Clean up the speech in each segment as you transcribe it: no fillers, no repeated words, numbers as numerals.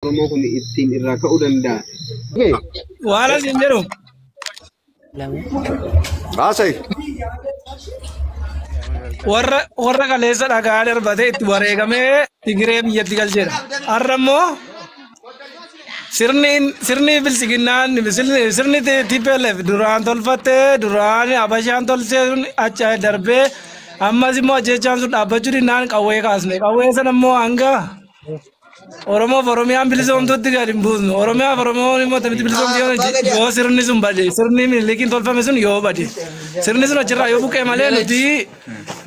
Oromoo kun ittiin irraa ka'uu danda'a. Waan as hin jedhu. Baasai. Warra kaleessa dhagaa darbate itti wareegamee Tigiree biyyatti galcheedha. Har'a immoo sirni bilisiginnaan sirni TPLF duraan tolfattee duraan Habashaan tolchee achi darbee ammas immoo ajjechaan sun dhaabbachuu dinnaan qawwee kaasne. Qawwee sana immoo hanga Oromiyaan bilisoomtutti gadi hin buusnu. Oromoon immoo tamitti bilisoomti yoo sirni sun bade sirni milikiin tolfame sun yoo bade sirni sun achirraa yoo buqqee malee nuti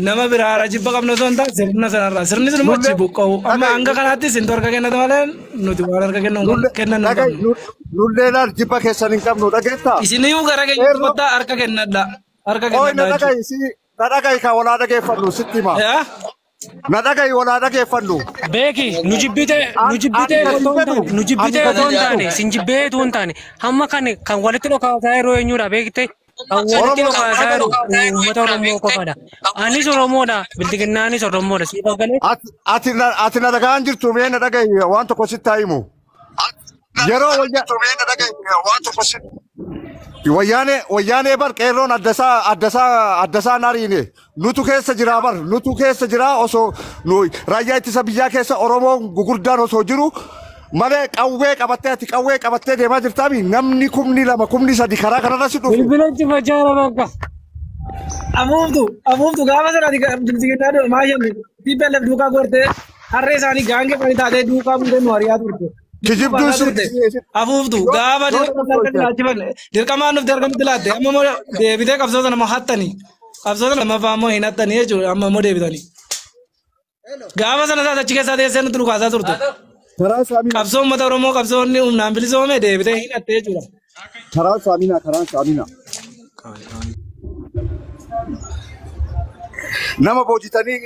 nama biraara jibba qabna osoo hin taane sirna sanarraa sirni sun immoo achi buqqa'u. Amma hanga kanaatti isin harka kennatu malee nuti waan harka kennan Nulleedhaan jibba keessan hin qabnu dhageettaa? Isiniyyuu gara keenya kottaa harka kennadha. Harka kennadha. Na dhagahi kan walaa dhageeffannu sitti himaa. Na dhagahi walaa dhageeffannu. Beeki nu jibbitee otoo hin taane sin jibbee otoo hin taane hamma kan walitti dhokaasaa yeroo eenyudha beekte kan walitti dhokaasaa yeroo uummata Oromoo qofaadha. Anis Oromoodha bildiginnaanis Oromoodha siif galee. Ati na dhagaan jirtu mee na dhagahi waan tokko sitti haa himu. Yeroo wayyaanee bar qeerroon addasaa nariine nutu keessa jira bar nutu keessa jira osoo raayyaa ittisa biyyaa keessa Oromoon gugurdaan osoo jiru malee qawwee qabattee deemaa jirtaami namni kumni lama kumni sadi karaa kanarra si dhufu. Bilbilachi facaara bakka. Afuuftu gaafa sana bilisiginnaa maashan TPLF duukaa gortee harree isaanii gaangee fanii taatee duukaa buutee nu hariyaa turte. Kijibduu Afuuftu gaafa dirqamaan nuuf dargamatti laatte amma immoo deebitee qabsoo sana hattanii qabsoo sana lamaffaa immoo hin hattanii jechuudha amma immoo deebitanii. Gaafa sana taate achi keessaa teessee nutti dhukaasaa turte. Qabsoo uummata Oromoo qabsoonni humnaan bilisoome deebitee hin hatte jechuudha. Karaan saamina. Nama boojitanii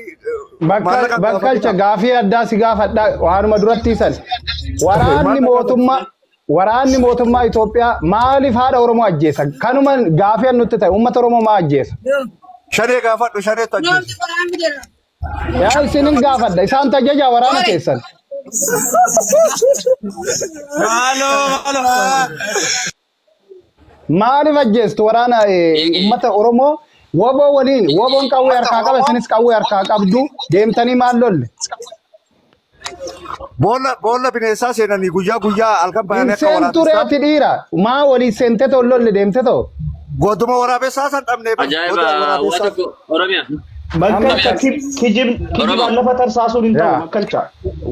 bakkalcha gaafii addaa si gaafadha waanuma duratti san waraanni mootummaa Itoophiyaa maaliif haadha Oromoo ajjeesa kanuma gaafii nutti ta'e uummata Oromoo maa ajjeesa shanee gaafadhu shaneetu ajjeesa yaa isinin gaafadha isaan tajaajila waraana keessan maaliif ajjeestu waraana uummata Oromoo Wabo waliin wabon qawwee harkaa qaba isinis qawwee harkaa qabdu deemtanii maal lolle Boolla bineensaa seenanii guyyaa halkan bayanee akka waraabessaa Seentureeti dhiira maa walii seentee too lolle deemte too Goduma waraabessaa san dhabnee ajaa'iba wata Oromiyaa Bakkalcha kijib lafa tarsaasuun hin ta'u bakkalcha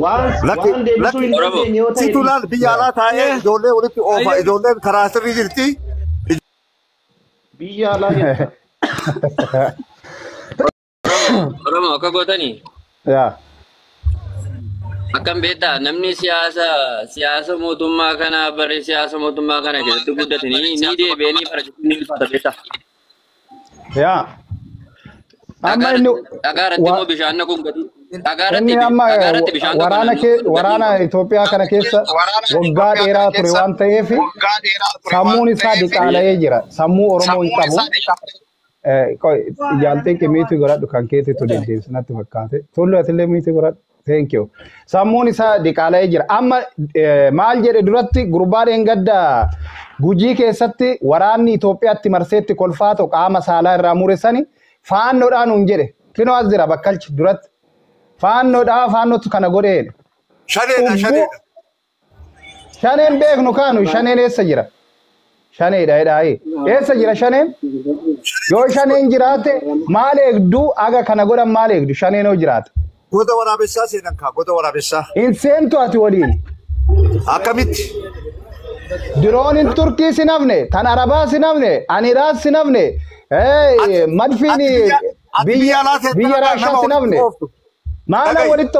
waan deebisuu hin dandeenye yoo ta'e Situlaan biyya alaa taa'ee ijoollee walitti oofa ijoolleen karaa sirrii jirti biyya alaa Oromoo akka gootanii yaa akkam beektaa namni siyaasa mootummaa kana bare siyaasa mootummaa kana keessatti guddatanii ni deebi'anii parachuutiin ni ilfaata beektaa. yaa amma inni dhagaarratti immoo bishaan naquun gadi waraana Itoophiyaa kana keessa waggaa dheeraa ture waan ta'eef sammuun isaa diqaala'ee jira sammuu Oromoo hin qabu. Jaltee kemiitu godhadhu kan keetitu deddeebisnatti fakkaate tollu atillee miitu godhadhu thank you sammuun isaa diqaala'ee jira amma maal jedhe duratti gurbaan gadda Gujii keessatti waraanni Itoophiyaatti marseetti kolfaato qaama saalaa irraa muresani faannoodhaan hun jedhe kinoo as jira bakkalchi duratti faannootu kana godheen shaneen beeknu kaanu shaneen eessa jira shaneedha jedhaayi eessa jira shaneen yoo shaneen jiraate maal eegdu aga kana godhan maal eegdu shaneen yoo jiraate goda waraabessaa seenan kaa goda waraabessaa hin seentu ati waliin akkamitti diroonin Turkii sinafne tan Arabaa sinafne Aniraas sinafne madfiin biyya Raashaa sinafne maala walitti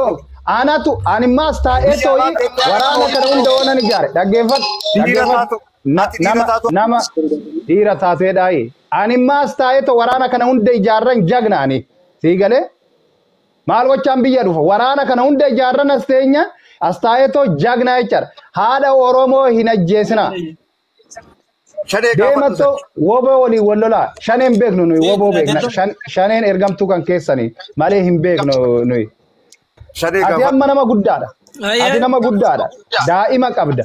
aanatu animaas taa'ee tooyi waraana kana hunda oonan ijaare dhaggeeffatu nama dhiira taateedhaayi animaas taa'ee too waraana kana hunda ijaarran jagnaani sii galee maal gochaan biyya dhufa waraana kana hunda ijaarran as teenya as taa'ee too jagnaa jechaadha haadha Oromoo hin ajjeesina deematoo woboo walii wallolaa shaneen beeknu nuyi woboo beekna shaneen ergamtuu kan keessanii malee hin beeknu nuyi ati amma nama guddaadha Ati nama guddaadha. Daa'ima qabda.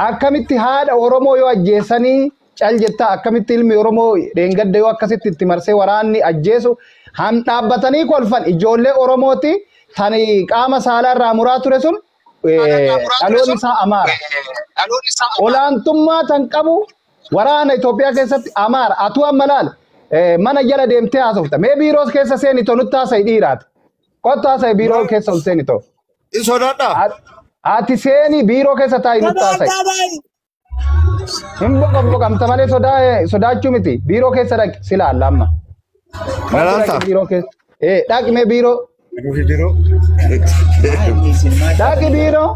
Akkamitti haadha Oromoo yoo ajjeesanii cal jettaa akkamitti ilmi Oromoo dheengadda yoo akkasitti itti marsee waraanni ajjeesu han dhaabbatanii kolfan ijoollee Oromooti tani qaama saalaarraa muraa ture sun dhaloonni isaa Amaara. Olaantummaa tan qabu waraana Itoophiyaa keessatti Amaara. Atu amma laal mana jala deemtee haasofta. Mee biiroo keessa seeni to nutti haasa'e dhiiraati. Kottu haasa'e biiroo keessa ol seeni to. Sodaadha. Ati seeni biiroo keessa taa'i nutti haasa'e. Hin boqamta malee sodaachuu miti. Biiroo keessa dhaqi si laalla amma. Biiroo keessa. Dhaqi mee biiroo. Dhaqi biiroo.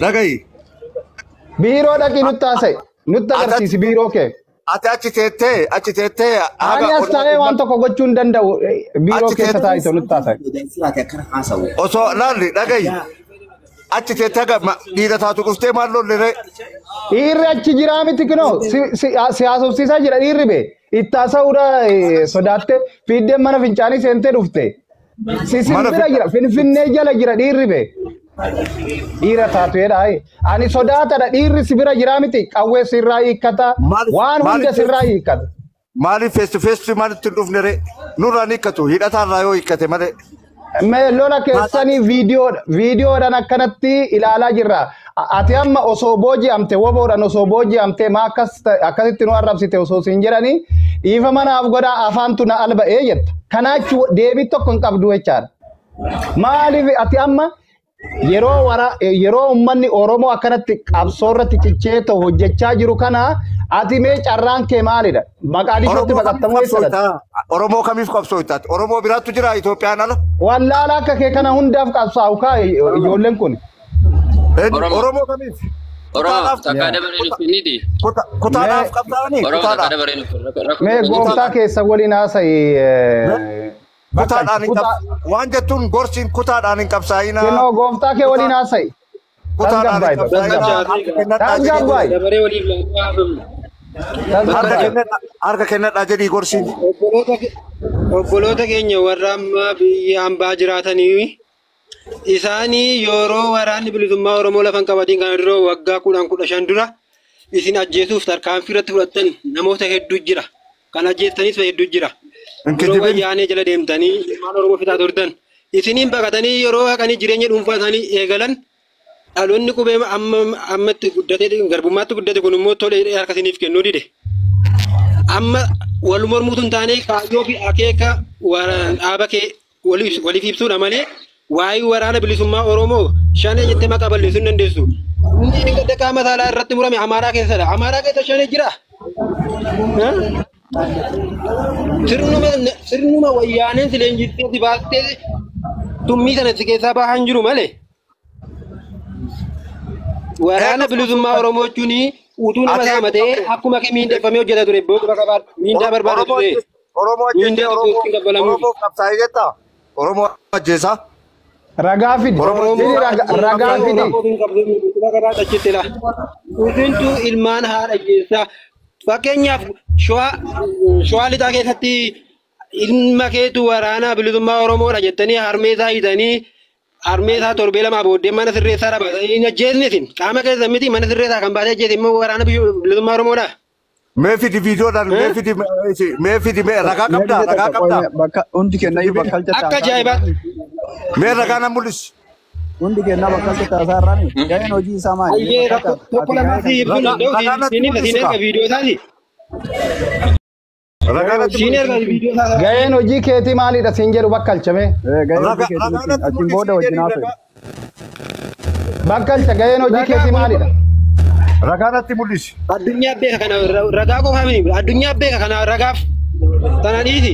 Dhaqi. Biiroo dhaqi nutti haasa'e. Nutti agarsiisi biiroo kee. Ati achi teettee. Ani as taa'ee waan tokko gochuu hin danda'u. Biiroo keessa taa'ee nutti haasa'e. Osoo laalli dhagayi. Achi teettee dhiira taatu dhuftee maal lollire? Dhiirri achi jiraa miti kunoo si haasofsiisaa jira dhiirri bee. Itti haasa'uudha sodaatte fiiddeen mana fincaanii seentee dhufte. Simbira jira finfinnee jala jira dhiirri bee. Dhiira taatu jedhaa. Ani sodaatadha dhiirri si bira jiraa miti qawwee sirraa hiikkata waan hunda sirraa hiikkata. Maaliif feestifeestii maalitti hin dhufne ree? Nurraan hiikkatu hidhataarraa yoo hiikkate malee. Lola keessanii viidiyoodhaan akkanatti ilaalaa jirra. Ati amma osoo booji'amte woboodhaan osoo booji'amte maa akkasitti nu arrabsite osoo siin jedhanii dhiifa manaaf godhaa afaantu na alba'ee jetta. Kanaachi deebii tokko hin qabdu jechaadha. Maaliif ati amma yeroo ummanni Oromoo akkanatti qabsoo irratti cichee ta'u hojjechaa jiru kana ati mee carraan kee maalidha? Maqaadishootti baqattamuu eessadha? Oromoo kamiif qabsooytaati? Oromoo biraattu jira Itoophiyaan ala? Wallaala akka kee kana hundaaf qabsaa'u kaa ijoolleen kun. Oromoo kamiif? Oromoo takka dabareen uffiniiti. Kutaadhaaf qabsaa'anii? Oromoo takka dabareen uffiniiti. Mee gooftaa keessa waliin haasa'i. Kutaadhaan hin qabsaa'in. Waan jettuun gorsiin kutaadhaan hin qabsaa'inaa. Kinoo gooftaa kee waliin haasa'i. Kutaadhaan hin qabsaa'inaa. Tasgabbaay. Dabaree waliif Harka kennadhaa jedhii gorsiin. Obboloota keenya warra amma biyya hambaa jiraatanii isaanii yeroo waraanni bilisummaa Oromoo lafan qabatiin kan dura waggaa 15 dura isin ajjeesuuf tarkaanfii irratti fudhattan namoota hedduu jira. Kan ajjeestanis hedduu jira. Yeroo wayyaanee jala deemtanii ilmaan Oromoo fixaa turtan isiniin baqatanii yeroo haqanii jireenya dhuunfaa isaanii eegalan dhaloonni qubee ammatti guddatee garbummaatti guddate kun immoo tolee harka isiniif kennuu dide. Amma wal mormuutu hin taane kaayyoo fi akeeka dhaaba kee waliif ibsuudha malee waa'ee waraana bilisummaa Oromoo shanee jettee maqaa balleessuu hin dandeessu. Inni gadda qaama saalaa irratti murame Amaaraa keessadha. Amaaraa keessa shanee jira. Sirnuma wayyaaneen sileenjitteeti baastee tummii sana si keessaa bahan jiru malee. Waraana bilisummaa Oromoo jechuun utuu nama saamatee akkuma miindeffamee hojjeta ture miindaa barbaada ture. Oromoo qabsaa'ee jettaa? Oromoo ajjeesaa? Ragaa fidi. Ragaa fidi. Utuntu ilmaan haadha ajjeessaa. Fakkeenyaaf shawaa lixaa keessatti ilma keetu waraana bilisummaa Oromoodha jettanii harmee isaa hiitanii harmee isaa torbee lamaa booddee mana sirreessaa dhabatanii ajjeesnisin qaama keessa miti mana sirreessaa kan baatee ajjeese immoo waraana bilisummaa Oromoodha. Mee fidi viidiyoodhaan mee fidi ragaa qabdaa? Bakka hundi kennayyuu bakka alchatti. Akka ajaa'ibaatti. Mee ragaa na mul'isi. Hundi kennaa bakka alchatti haasa'arraani. Ga'een hojii isaa maali? Ayyee tokko lamaa fi ibsuun danda'u siin erga viidiyoo isaati. Ga'een hojii keetii maalidha siin jedhu bakka alchame. Ga'een hojii keetii achiin booda wajjin haasa'e. Bakka alcha ga'een hojii keetii maalidha? Ragaa natti mul'isi. Addunyaa beeka kana ragaa qofaa miti addunyaa beeka kana ragaaf tana dhiisi.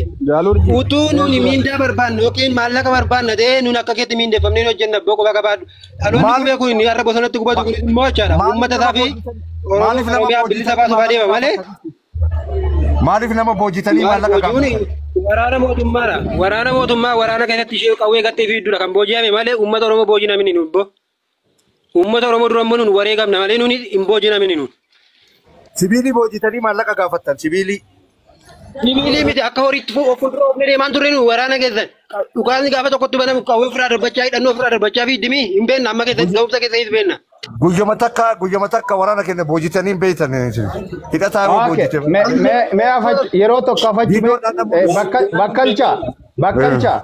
Utuu nuni miindaa barbaanne yookiin maallaqa barbaanne ta'ee nuni akka keetti miindeeffamnee hojjenna boqo bakka baadhu. Dhaloonni qubee kun har'a bosonatti qubatu kun immoo jechaadha. Uummata isaa fi Oromiyaa bilisa baasuuf adeema malee. Maaliif nama boojitanii maallaqa qabu? Waraana mootummaadha. Waraana mootummaa waraana keessatti ishee qawwee gattee fiidduudha kan booji'ame malee uummata Oromoo boojina mini nubbo. Uummata Oromoo dura immoo nun waree qabna malee nuni hin boojina mini nun. Sibiilii boojitanii maallaqa gaafattan sibiilii. Ni miti akka horiitti fuuldura of deemaan turre nu waraana keessan. Dhukaasni gaafa tokkotti banamu qawwee ofirraa darbachaa hidhannoo ofirraa darbachaa fi dimii hin beekna amma keessatti ga'umsa keessa hin beekna. Guyyama takka waraana keenya boojitanii hin beektan. Hidhataa boojite. Mee yeroo tokko afachi bakkalcha.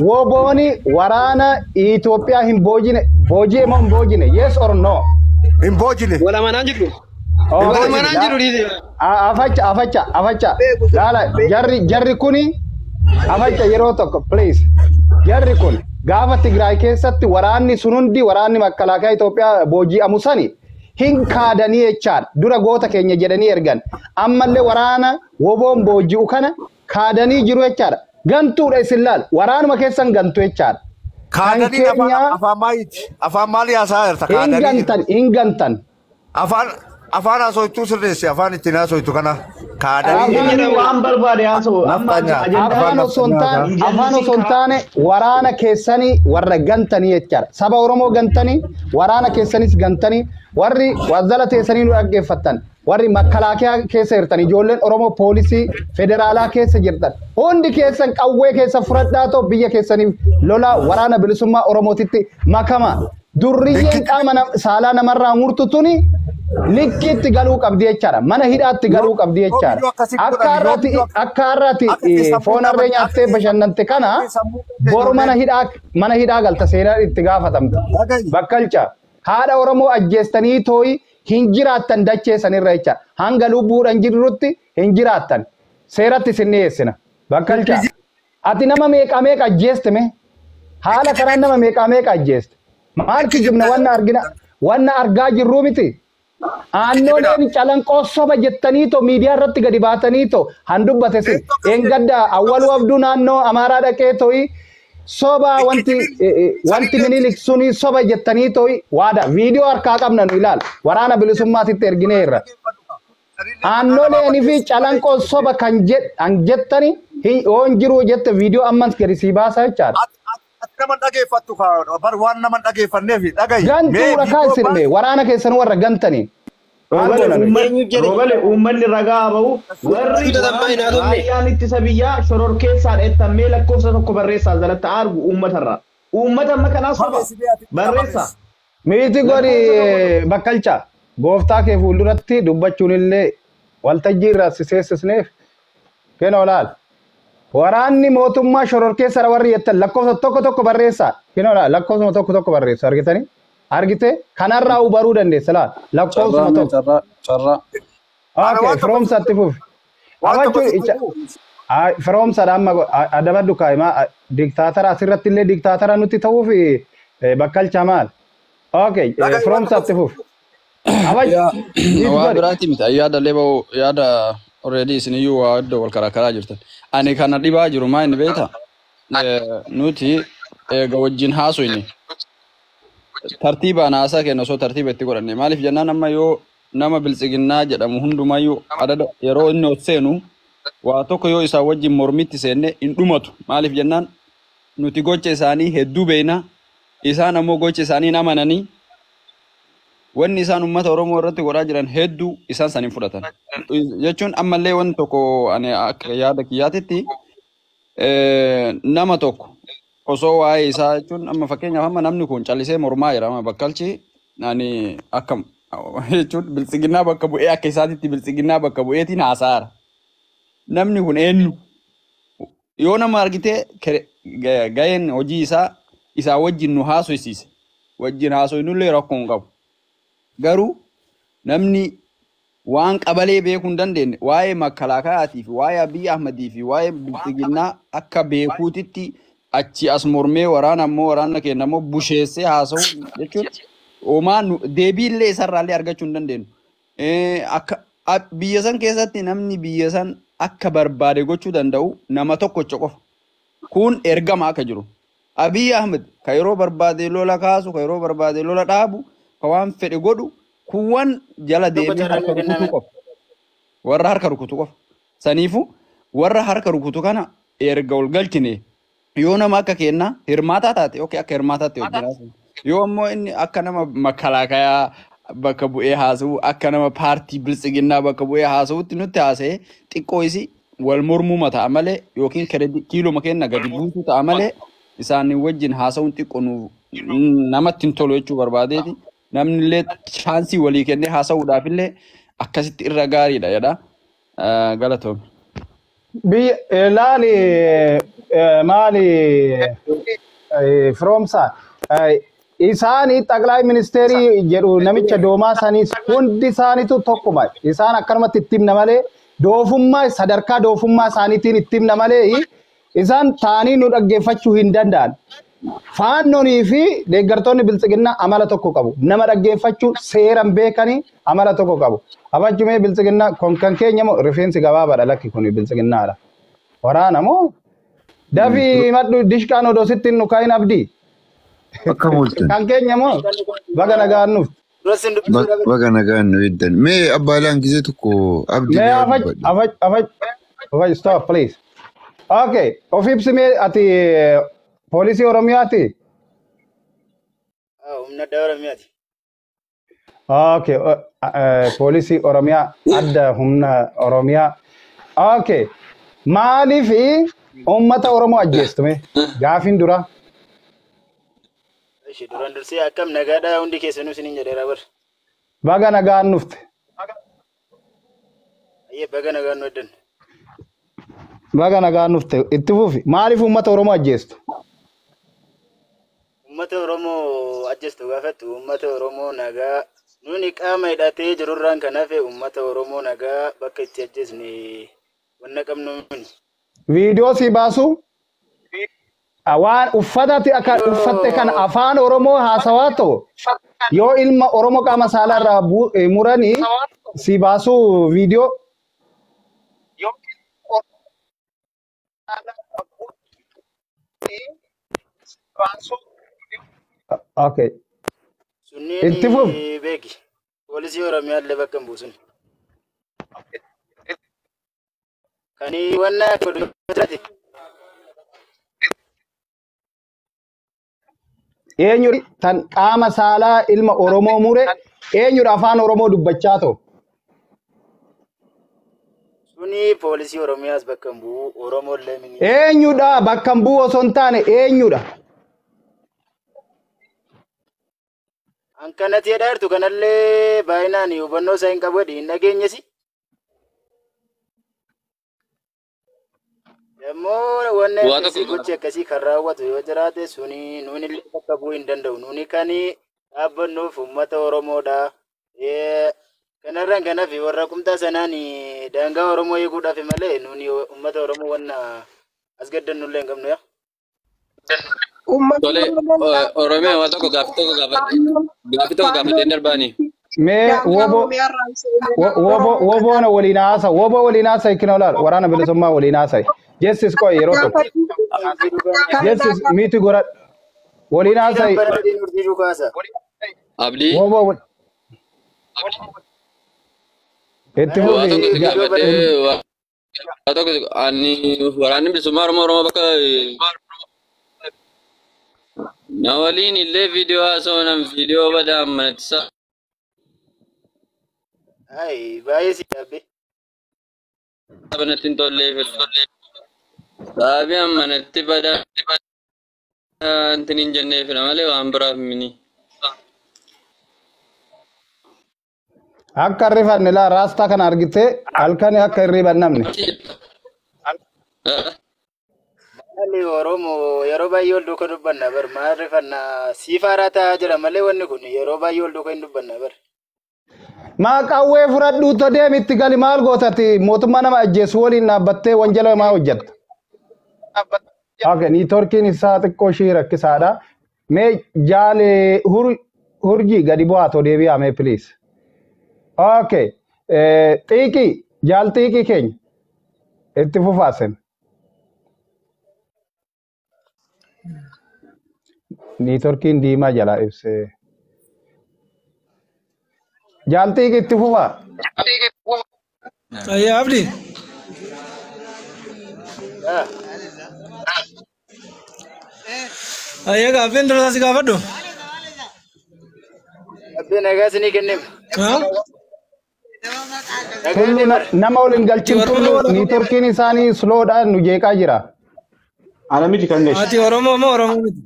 Wobooni waraana Itoophiyaa hin boojine boojii moo hin boojine yes or no? Hin boojine. Wala manaan jiru. Wala manaan jiru dhiise. Afacha. Laala jarri kuni afacha yeroo tokko please. Jarri kun gaafa Tigraay keessatti waraanni sun hundi waraanni makkalaakaa Itoophiyaa boojii amusani hin kaadanii jechaadha. Dura goota keenya jedhanii ergan. Ammallee waraana woboon booji'u kana kaadanii jiru jechaadha. Gantuudha isin laal waraanuma keessan gantu jechaadha. Kaadanii afaan maalii haasaa jirta kaadanii? Hin gantan. Afaan haasoftuu sirreessi afaan ittiin haasoftu kana kaadanii waan barbaade haasoo afaan osoo hin taane waraana keessanii warra gantanii jechaadha. Saba Oromoo gantanii waraana keessanis gantanii warri wazzala teessanii nu dhaggeeffattan. Warri makkalaakaa keessa jirtan ijoolleen Oromoo poolisii federaalaa keessa jirtan hundi keessan qawwee keessa fudhadhaa ta'u biyya keessaniif lola waraana bilisummaa Oromootitti makama durriyyeen qaama saalaa namarraa murtu tuni likkiitti galuu qabdi jechaadha mana hidhaatti galuu qabdi jechaadha akka har'aati foonarree nyaattee bashannante kana boru mana hidhaa galta seeraa itti gaafatamta bakkalcha haadha Oromoo ajjeestanii tooyi hin jiraattan dachee sanirra jecha hanga lubbuudhaan jirrutti hin jiraattan seeratti isin dhiyeessina bakkalcha ati nama meeqa ajjeeste me haala kanaan nama meeqa ajjeeste maal kijibna wanna argaa jirruu miti aannoleen calanqoo soba jettaniito miidiyaa irratti gadi baataniito han dubbate sin engadda awwaluu abduu naannoo amaaraa dhaqee to'i soba wanti minilik suni soba jettanii to'i waada viidiyoo harkaa qabna nu ilaal waraana bilisummaatitti ergineerra aannoleen fi calanqoo soba kan jettani hoon jiru jette viidiyoo ammas gadi sii baasaa jechaadha. Nama dhageeffattu bar waan nama dhageeffanneef dhagayi. Gantuudha kaasirme waraana keessan warra gantanii. Roobale uummanni ragaa bahu warri raayyaan ittisa biyyaa shororkeessaan eettamee lakkoofsa tokko barreessaa jalatti argu uummatarra. Uummata amma kanaa soba barreessa. Miiti godhi bakkalcha gooftaa kee fuulduratti dubbachuun illee waltajjii irraa siseessisneef kenna olaal. Waraanni mootummaa shororkeessa warri jettan lakkoofsa tokko barreessaa kenna olaal lakkoofsa tokko barreessa argitanii. Argite kanarraa baruu dandeessa laa lakkoofsuma tokko. Okay, from satifuf. From sadama adabaddu kaima diktatara asirratti illee diktatara nutti ta'uuf bakkalcha maal. Okay, from satifuf. Waa biraati miti yaada leeboo yaada already isiniyyuu waa iddoo wal karaa jirtan. Ani kana dhibaa jiru maa inni beekta nuti eega wajjin haasofne. Tartiibaan haasaa kenna osoo tartiiba itti godhanne maaliif jennaan amma yoo nama biltsiginnaa jedhamu hundumayyuu adada yeroo inni seenu waa tokko yoo isaa wajjin mormitti seenne hin dhumatu maaliif jennaan nuti gocha isaanii hedduu beekna isaan ammoo gocha isaanii amananii wanni isaan uummata Oromoo irratti godhaa jiran hedduu isaan saniin fudhatan jechuun ammallee wanni tokko ani akka yaada kiyyaatitti nama tokko osoo waa'ee isaa jechuun amma fakkeenyaaf amma namni kun callisee mormaa jira amma bakkalchi ani akka jechuun biltsiginnaa bakka bu'ee akka isaatitti biltsiginnaa bakka bu'eetiin haasaara. Namni kun eenyu yoo nama argitee ga'een hojii isaa wajjin nu haasofsiise wajjin haasofnullee rakkoo hin qabu. Garuu namni waan qabalee beekuu hin dandeenye waa'ee makkalaakaatii fi waa'ee Abiy Ahmadii fi waa'ee biltsiginnaa akka beekuutitti achi as mormee waraana ammoo waraana keenya ammoo busheessee haasa'u jechuun oomaan deebiillee isarraallee argachuu hin dandeenyu. Akka biyya san keessatti namni biyya san akka barbaade gochuu danda'u nama tokkocha qofa. Kun ergama akka jiru. Abiy Ahmed ka yeroo barbaade lola kaasu ka yeroo barbaade lola dhaabu ka waan fedhe godhu kuwwan jala deemee harka rukutu qofa. Warra harka rukutu qofa. Saniifu warra harka rukutu kana erga ol galchine yoo nama akka kenna hirmaataa taate okay akka hirmaataatti hojjetaa yoo ammoo inni akka nama makkalaakayaa bakka bu'ee haasa'u akka nama paartii bilisiginnaa bakka bu'ee haasa'utti nutti haasa'e xiqqoo isi wal mormuu ta'a malee yookiin kiiloo kenna gadi buutuu ta'a malee isaan wajjin haasa'uun xiqqoo namatti hin tolu jechuu barbaadeeti. Namni illee chaansii walii kennee haasa'uudhaaf illee akkasitti irra gaariidha jedha. Galatoom. Laali maali firoomsa isaanii xaqlaa ministeerii jedhu namicha doomaa isaaniis hundi isaaniitu tokkuma. Isaan akkanumatti itti himna malee doofummaa sadarkaa doofummaa isaaniitiin itti himna malee isaan taanii nu dhaggeeffachuu hin danda'an. Faannonii fi deeggartoonni bilisiginnaa amala tokko qabu. Nama dhaggeeffachuu seeran beekanii amala tokko qabu. Abajjumee bilisiginnaa kan keenya moo rifeensi gabaabaadha lakki kun bilisiginnaadha. Waraana moo dafii maddu dishqaan odoo sitti nu kaayin abdii. Kan keenya moo baga nagaan nuuf. Baga nagaan nu iddan. Mee abbaalaan gisee tokko abdii. Afaj stop please. Okay, of ibsimee ati Polisi Oromiyaati? Humna addaa Oromiyaati. Okay, polisi Oromiyaa adda humna Oromiyaa. Okay, maaliif uummata Oromoo ajjeestume? Gaafin dura. Duraan dursee akkam nagaadhaa hundi keessanuu isiniin jedheera bar. Baga nagaan nufte. Baga nagaan nu eddan. Baga nagaan nufte. Itti fufi. Maaliif uummata Oromoo ajjeestu? Uummata Oromoo ajjeestu gaafatu uummata Oromoo nagaa nuni qaama hidhatee jirurraan kan hafe uummata Oromoo nagaa bakka itti ajjeesne wanna qabnu. Viidiyoo si baasu waan uffatatti akka uffatte kan afaan Oromoo haasawaa ta'u yoo ilma Oromoo qaama saalarraa muranii si baasu viidiyoo. Okay. Sunniin beeki. Poolisii Oromiyaa illee bakka hin buusun. Kanii wanna godhate. Eenyudha tan qaama saalaa ilma Oromoo mure eenyudha afaan Oromoo dubbachaa ta'u. Suni poolisii Oromiyaas bakka hin bu'u Oromoo illee mini. Eenyudha bakka hin bu'u osoo hin taane eenyudha. Kanatti jedhaartu kanallee baay'inaan hubannoo isaa hin qabu hin dhageenyesi. Yemmuu wanna gochi akkasii kan raawwatu yoo jiraate suni nuuni illee bakka bu'uu hin danda'u. Nuuni kan dhaabbannuuf uummata Oromoodha. Kanarraan kanaaf warra qumtaa sanaan daangaa Oromoo eeguudhaaf malee nuuni uummata Oromoo wanna as gaddannullee hin qabnu yaa. Tole Oromiyaa waan tokko gaaffii tokko gaafatee darbanii. Mee woboon waliin haasa woboo waliin haasa ikkina olaal waraana bilisummaa waliin haasa jessis qoy yeroo tokko jessis miiti gora waliin haasa abdii woboo itti fufi waan tokko ani waraanni bilisummaa Oromoo bakka Nawalin illee viidiyoo haasa'uun viidiyoo badaa amanatisa. Baay'ee si dhaabbe. Sabanatti hin tollee firtollee. Sababii amanatti badaa hin jennee fira malee waan biraaf mini. Akka hirrifanne laa raastaa kana argite halkan akka hirriban namni. Malli Oromoo yeroo baay'ee ol duukaa dubbanna bar maal rifannaa siifaaraa ta'aa jira malee wanni kun yeroo baay'ee ol duukaa hin dubbanna bar. Maa qawwee fudhadhuu to deemitti gali maal gootati mootummaa nama ajjeesu waliin dhaabbattee wanjala maa hojjetta. Okay, niitoorkiin isaa xiqqoo ishii rakkisaadha. Mee jaalee hurjii gadi bu'aa to deebi'aa mee please. Okay, xiiqii jaal xiiqii keenya itti fufaasen. Niitoorkiin diimaa jalaa ibsee. Jaaltii itti fufaa. Ayyaa abdi. Ayyaa gaaffiin dura si gaafadhu. Rabbi nagaa sinii kenneef. Tullu nama waliin galchin tullu ni turkiin isaanii sloodhaan nu jeeqaa jira. Ana miti kan gaishe. Ati Oromoo moo Oromoo miti?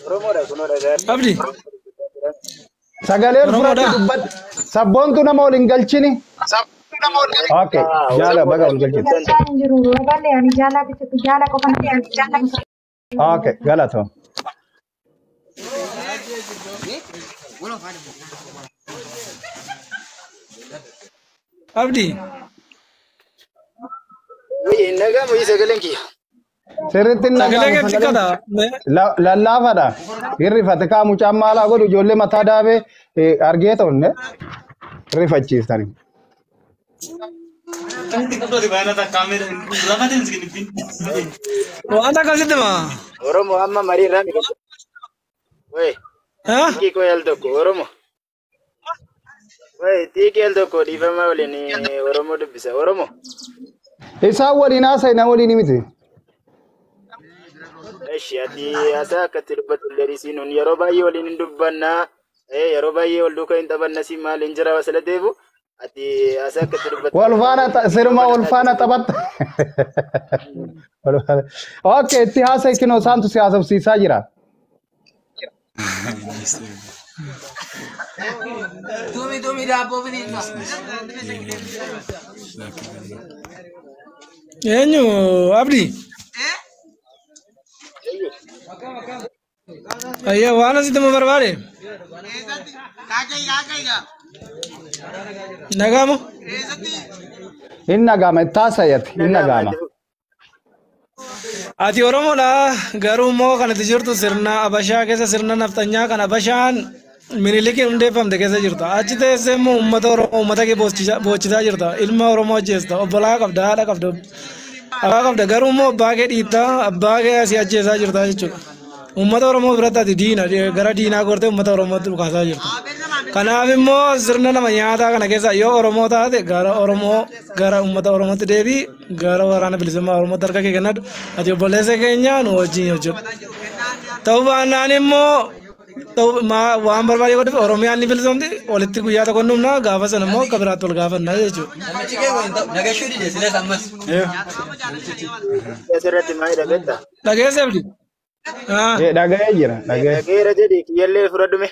Oromoodha kunoodha gaari. Abdi. Sagaleen fudhatu dubbadhu. Sabboontu nama waliin galchini. Okay, jaala baga waliin galchini. Okay, galato. Abdi. Wayii nagaa wayii sagaleen kiyya. Sirriitti nagaa lallaafadha. Hirrifate kaamu caammaa alaa godhu ijoollee mataa daabee argee ta'unne rifachiistani. Waan akkasitti maa? Oromoo amma marii irraa miidhagina. Wayii. Xiiqii koyal tokko Oromoo. Wayii xiiqii al tokko dhiifamaa waliin Oromoo dubbisa Oromoo. Isaan waliin haasa'ina waliin miti. Eshi ati haasaa akkatti dubbatu illee isiin yeroo baay'ee waliin hin dubbannaa yeroo baay'ee wal duukaa hin taphanna si maal hin jira wasala deebu ati haasaa akkatti dubbatu. Wal faana siruma wal faana taphatta. Okay, itti haasa'e kinoo isaantu si haasofsiisaa jira. Tumi daabboo finiinsa. Eenyu Abdi? Ayya waan asitti mu barbaade? Nagaamu? Hin nagaama itti haasa'eeti hin nagaama. Ati Oromoodha garuu immoo kanatti jirtu sirna Abashaa keessa sirna naftanyaa kan Abashaan Minilikiin hundeeffamte keessa jirta. Achi teessee immoo uummata Oromoo uummata kee boochisaa jirta. Ilma Oromoo ajjeesta. Obbolaa qabda haadha qabda. Abbaa qabda garuu immoo abbaa kee dhiittaa abbaa kee asii ajjeesaa jirta jechuudha. Uummata Oromoo biratti ati diina gara diinaa gortee uummata Oromootti dhukaasaa jirta. Kanaaf immoo sirna nama nyaataa kana keessa yoo Oromoo taate gara uummata Oromootti deebii gara waraana bilisummaa Oromootti harka kee kennadhu. Ati obboleessa keenya nu wajjin hojjetu. Ta'uu baannaan immoo waan barbaade godhe Oromiyaan ni bilisomti walitti guyyaa tokko dhumna gaafa sana immoo akka biraatti wal gaafanna jechuudha. Dhageesse abdi. Dhaga'ee jira. Dhageera jedhi kiyyallee fudhadhume.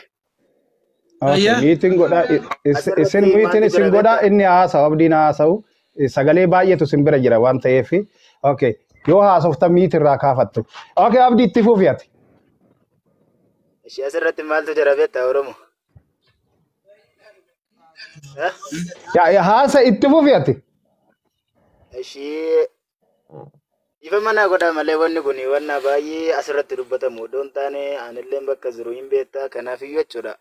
Miitiin godhaa isin miitiin isin godhaa inni haasa'u abdiin haasa'u sagalee baay'eetu isin bira jira waan ta'eef okay yoo haasofta miitirraa kaafattu okay abdii itti fuufiyati. Ishee asirratti maaltu jira beektaa Oromoo? Haasa itti fuufiyati. Ishee ifa mana godhaa malee wanni kun wanna baay'ee asirratti dubbatamu odoon taane anillee bakka jiru hin beektaa kanaaf iyyuu jechuudha.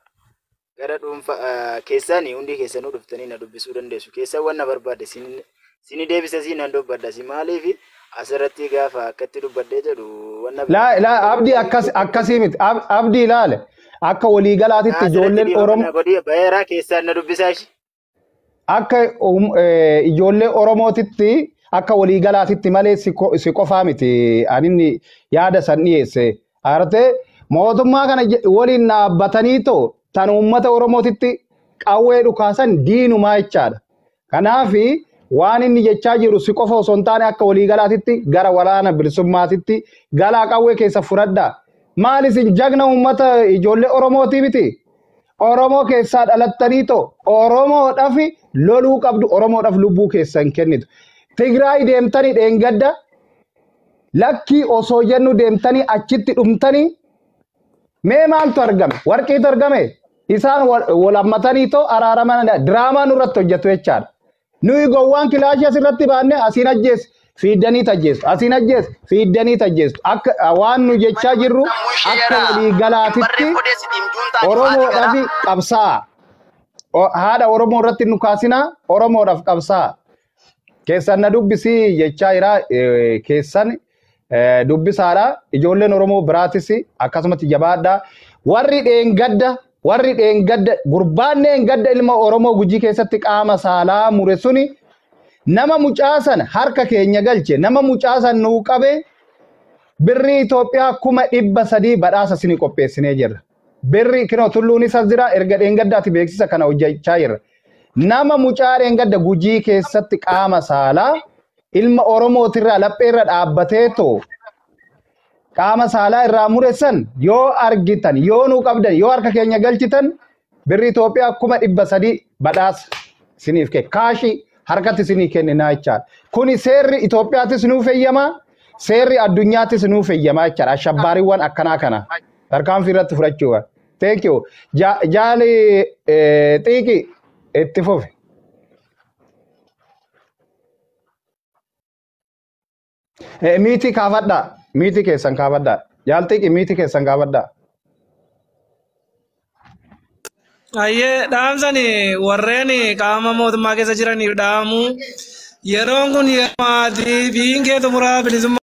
Gara dhuunfaa keessaanii hundi keessanuu dhuftanii na dubbisuu dandeessu. Keessaa wanna barbaade sini deebisa si nan dubbadda si maaliif asirratti gaafa akkatti dubbadhee jedhu wanna laa abdii akkasii miti abdii ilaale akka waliigalaatitti ijoolleen Oromoo bayeeraa keessaan na dubbisaa ishi akka ijoollee Oromootitti akka waliigalaatitti malee si qofaa miti aninni yaada san dhiyeesse arte mootummaa kana waliin dhaabbatanii too tan uummata Oromootitti qawwee dhukaasan diinumaa jechaadha. Kanaafi waan inni jechaa jiru si qofa osoo hin taane akka waliigalaatitti gara waraana bilisummaatitti galaa qawwee keessa fudhadhaa. Maal isin jagna uummata ijoollee Oromootii miti? Oromoo keessaa dhalattanii too Oromoodhaaf loluu qabdu Oromoodhaaf lubbuu keessan kennitu. Tigraay deemtanii dheengadda lakkii osoo jennu deemtanii achitti dhumtanii mee maaltu argame? Warqiitu argame? Isaan wal hammatanii too araaraman diraamaa nurratti hojjetu jechaadha. Nuyi gowwaan kilaashii asirratti baanne asiin ajjees fiiddanii tajjeessu. Asiin ajjees fiiddanii tajjeessu. Akka waan nu jechaa jirru akka waliigalaatitti Oromoodhaaf qabsaa. Haadha Oromoo irratti nu kaasinaa Oromoodhaaf qabsaa. Keessan na dubbisii jechaa jira keessan dubbisaadha. Ijoolleen Oromoo biraatis akkasumatti jabaadha. Warri dheengadda gurbaan dheengadda ilma Oromoo Gujii keessatti qaama saalaa mure suni nama mucaasan harka keenya galche nama mucaasan nuu qabe birri Itoophiyaa 300 badhaasa isinii qopheessinee jirra. Birri kinoo tulluun isa jira erga dheengaddaatti beeksisa kana hojjechaa jirra. Nama mucaa dheengadda Gujii keessatti qaama saalaa ilma Oromootirraa lapheerra dhaabbateetoo qaama saalaa irraa mureessan yoo argitan yoo nuu qabdan yoo harka keenya galchitan birri Itoophiyaa 300 badhaasa isiniif kee kaashii harkatti isinii kenninaa jechaadha. Kuni seerri Itoophiyaattis nuu feeyyamaa seerri addunyaattis nuu feeyyamaa jechaadha. Ashabbaariiwwan akkanaa kana tarkaanfii irratti fudhachuudha. Thank you. Jaali xiiqi itti fufi. Miti kaafadha. Miti keessan kaafadha. Jaal xiiqi miti keessan kaafadha. Ayyee dhaamsani warreen qaama mootummaa keessa jiraniif dhaamu yeroon kun yeroo maatii biyyiin kee xumuraa bilisummaa